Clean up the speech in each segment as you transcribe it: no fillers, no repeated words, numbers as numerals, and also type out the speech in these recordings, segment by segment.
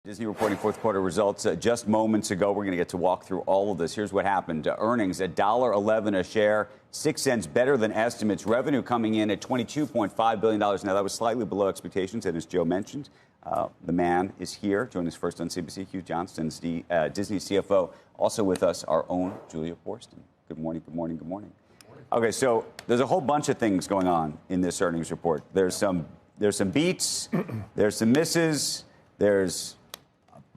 Disney reporting fourth quarter results just moments ago. We're going to get to walk through all of this. Here's what happened. Earnings $1.11 a share, 6 cents better than estimates. Revenue coming in at $22.5 billion. Now, that was slightly below expectations. And as Joe mentioned, the man is here. Joining us first on CNBC, Hugh Johnston, Disney CFO. Also with us, our own Julia Boorstin. Good morning, good morning, good morning. Okay, so there's a whole bunch of things going on in this earnings report. There's some beats, there's some misses, there's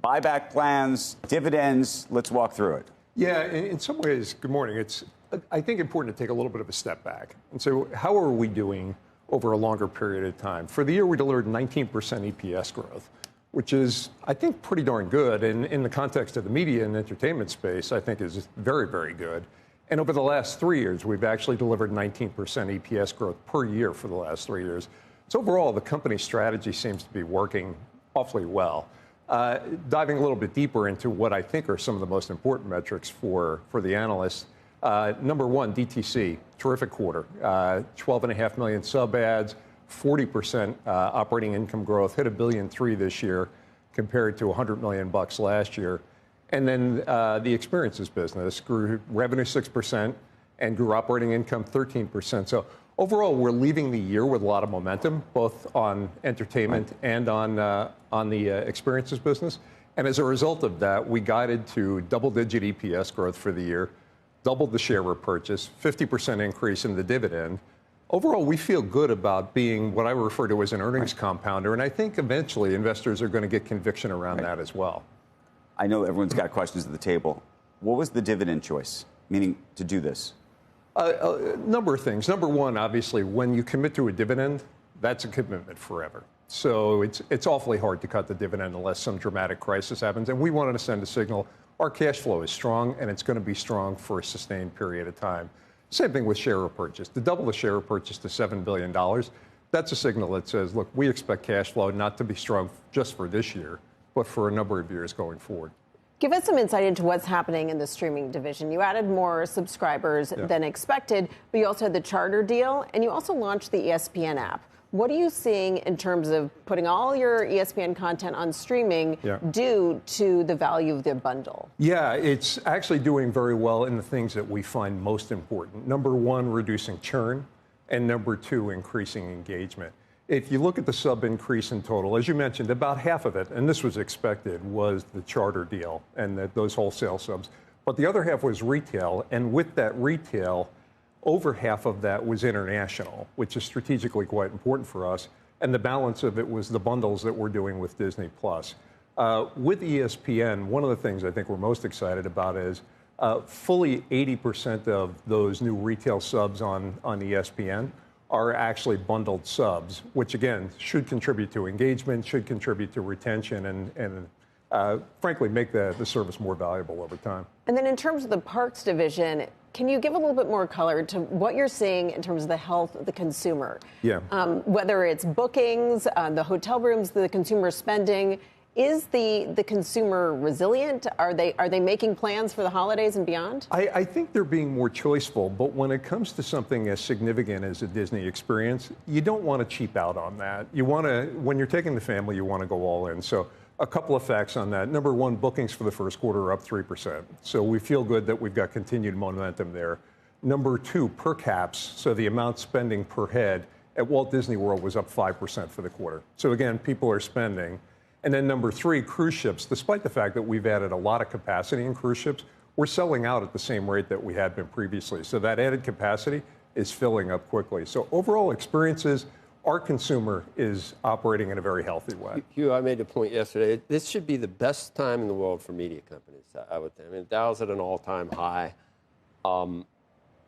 buyback plans, dividends. Let's walk through it. Yeah, in some ways, good morning. It's, I think, important to take a little bit of a step back. And so how are we doing over a longer period of time? For the year, we delivered 19% EPS growth, which is, I think, pretty darn good. And in the context of the media and entertainment space, I think is very, very good. And over the last 3 years, we've actually delivered 19% EPS growth per year for the last 3 years. So overall, the company's strategy seems to be working awfully well. Diving a little bit deeper into what I think are some of the most important metrics for the analysts. Number one, DTC, terrific quarter. 12.5 million sub ads, 40% operating income growth, hit $1.3 billion this year compared to $100 million last year. And then the experiences business grew revenue 6% and grew operating income 13%. So overall, we're leaving the year with a lot of momentum, both on entertainment and on the experiences business. And as a result of that, we guided to double-digit EPS growth for the year, doubled the share repurchase, 50% increase in the dividend. Overall, we feel good about being what I refer to as an earnings compounder. And I think eventually investors are going to get conviction around that as well. I know everyone's got questions at the table. What was the dividend choice, meaning to do this? A number of things. Number one, obviously, when you commit to a dividend, that's a commitment forever. So it's awfully hard to cut the dividend unless some dramatic crisis happens. And we wanted to send a signal. Our cash flow is strong, and it's going to be strong for a sustained period of time. Same thing with share repurchase. To double the share repurchase to $7 billion, that's a signal that says, look, we expect cash flow not to be strong just for this year, but for a number of years going forward. Give us some insight into what's happening in the streaming division. You added more subscribers than expected, but you also had the Charter deal, and you also launched the ESPN app. What are you seeing in terms of putting all your ESPN content on streaming due to the value of the bundle? Yeah, it's actually doing very well in the things that we find most important. Number one, reducing churn, and number two, increasing engagement. If you look at the sub increase in total, as you mentioned, about half of it, and this was expected, was the Charter deal and those wholesale subs. But the other half was retail, and with that retail, over half of that was international, which is strategically quite important for us. And the balance of it was the bundles that we're doing with Disney+. With ESPN, one of the things I think we're most excited about is fully 80% of those new retail subs on ESPN are actually bundled subs, which, again, should contribute to engagement, should contribute to retention, and frankly, make the service more valuable over time. And then in terms of the parks division, can you give a little bit more color to what you're seeing in terms of the health of the consumer? Yeah. Whether it's bookings, the hotel rooms, the consumer spending. Is the consumer resilient? Are they making plans for the holidays and beyond? I think they're being more choiceful, but when it comes to something as significant as a Disney experience, you don't want to cheap out on that. You want to, when you're taking the family, you want to go all in. So a couple of facts on that. Number one, bookings for the first quarter are up 3%. So we feel good that we've got continued momentum there. Number two, per caps, so the amount spending per head at Walt Disney World was up 5% for the quarter. So again, people are spending. And then number three, cruise ships. Despite the fact that we've added a lot of capacity in cruise ships, we're selling out at the same rate that we had been previously. So that added capacity is filling up quickly. So overall experiences, our consumer is operating in a very healthy way. Hugh, I made a point yesterday. This should be the best time in the world for media companies, I would think. I mean, Dow's at an all-time high.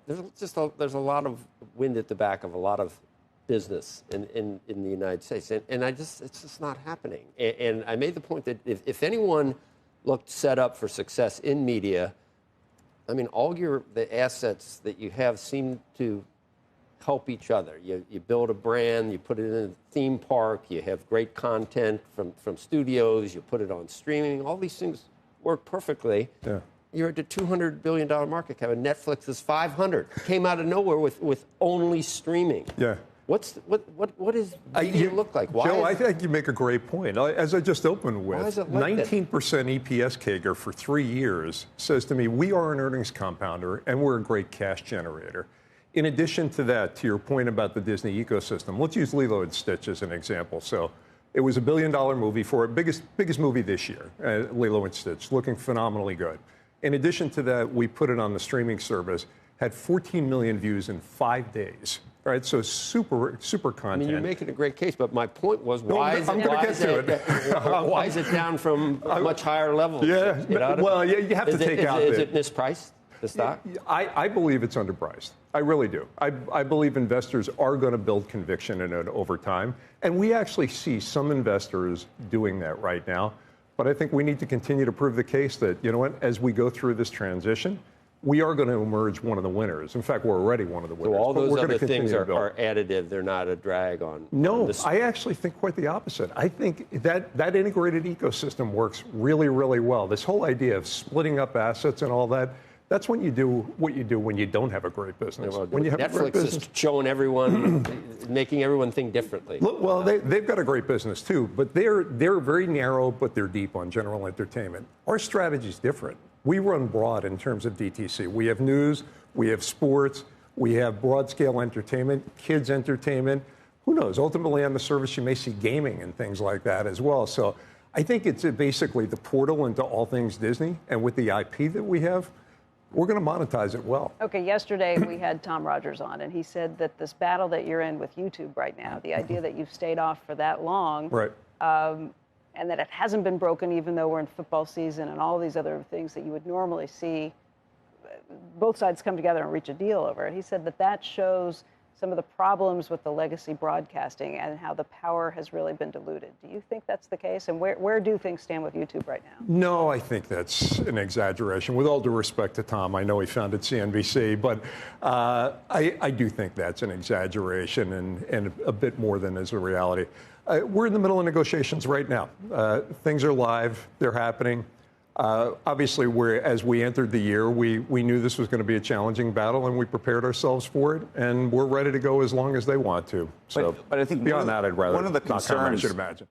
There's a lot of wind at the back of a lot of business in the United States, and it's just not happening. And I made the point that if anyone looked set up for success in media, I mean, all the assets that you have seem to help each other. You build a brand, you put it in a theme park, you have great content from studios, you put it on streaming. All these things work perfectly. Yeah. You're at a $200 billion market cap, and Netflix is $500. Came out of nowhere with only streaming. Yeah. What does media look like? Why Joe, I think you make a great point. As I just opened with, Why is it like 19% EPS CAGR for 3 years says to me, we are an earnings compounder and we're a great cash generator. In addition to that, to your point about the Disney ecosystem, let's use Lilo and Stitch as an example. So it was $1 billion movie for it, biggest movie this year, Lilo and Stitch, looking phenomenally good. In addition to that, we put it on the streaming service, had 14 million views in 5 days. Right, so super content. I mean, you're making a great case, but my point was, why is it down from a much higher level? Yeah, well, you have to take out. Is it mispriced, the stock? I believe it's underpriced. I really do. I believe investors are going to build conviction in it over time, and we actually see some investors doing that right now. But I think we need to continue to prove the case that, you know what, as we go through this transition, we are going to emerge one of the winners. In fact, we're already one of the winners. So all those other things are additive. They're not a drag on. No, I actually think quite the opposite. I think that integrated ecosystem works really, really well. This whole idea of splitting up assets and all that, that's when you do what you do when you don't have a great business. Well, when you have Netflix a great business, is showing everyone, making everyone think differently. Well, they've got a great business too, but they're very narrow, but they're deep on general entertainment. Our strategy is different. We run broad in terms of DTC. We have news, we have sports, we have broad-scale entertainment, kids entertainment. Who knows? Ultimately, on the service, you may see gaming and things like that as well. So I think it's basically the portal into all things Disney. And with the IP that we have, we're going to monetize it well. Okay, yesterday we had Tom Rogers on, and he said that this battle that you're in with YouTube right now, the idea that you've stayed off for that long, right. And that it hasn't been broken even though we're in football season and all these other things that you would normally see both sides come together and reach a deal over it. He said that shows some of the problems with the legacy broadcasting and how the power has really been diluted. Do you think that's the case? And where do things stand with YouTube right now? No, I think that's an exaggeration. With all due respect to Tom, I know he founded CNBC, but I do think that's an exaggeration and a bit more than is a reality. We're in the middle of negotiations right now. Things are live. They're happening. Obviously, as we entered the year, we knew this was going to be a challenging battle, and we prepared ourselves for it, and we're ready to go as long as they want to. So, but I think beyond that, I'd rather one of the not comment, I concerns should imagine.